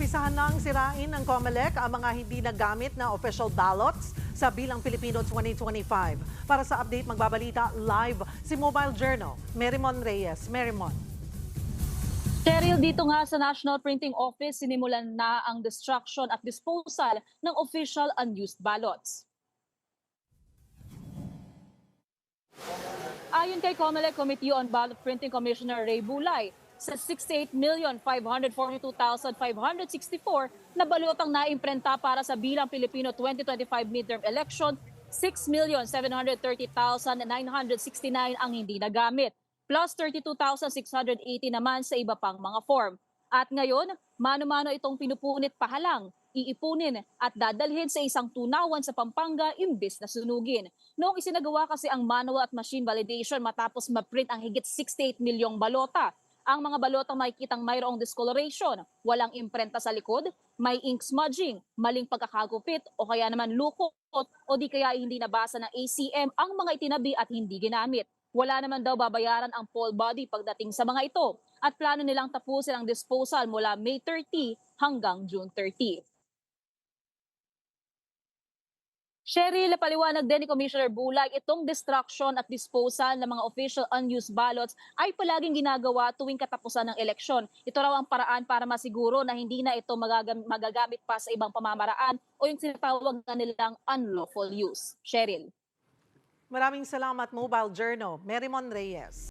Umpisahan nang sirain ng COMELEC ang mga hindi nagamit na official ballots sa Bilang Pilipino 2025. Para sa update, magbabalita live si Mobile Journal, Merimon Reyes. Merimon. Cheryl, dito nga sa National Printing Office, sinimulan na ang destruction at disposal ng official unused ballots. Ayon kay COMELEC Committee on Ballot Printing Commissioner Ray Bulay, sa 68,542,564 na balotang naimprenta para sa Bilang Pilipino 2025 midterm election, 6,730,969 ang hindi nagamit, plus 32,680 naman sa iba pang mga form. At ngayon, mano-mano itong pinupunit pahalang, iipunin at dadalhin sa isang tunawan sa Pampanga imbis na sunugin. Noong isinagawa kasi ang manual at machine validation matapos ma-print ang higit 68 milyong balota, ang mga balotang makikitang mayroong discoloration, walang imprenta sa likod, may ink smudging, maling pagkakagupit o kaya naman lukot o di kaya hindi nabasa ng ACM ang mga itinabi at hindi ginamit. Wala naman daw babayaran ang poll body pagdating sa mga ito at plano nilang tapusin ang disposal mula May 30 hanggang June 30. Cheryl, paliwanag din ni Commissioner Bulay, itong destruction at disposal ng mga official unused ballots ay palaging ginagawa tuwing katapusan ng eleksyon. Ito raw ang paraan para masiguro na hindi na ito magagamit pa sa ibang pamamaraan o yung sinatawag na nilang unlawful use. Cheryl. Maraming salamat, Mobile Journal, Merimon Reyes.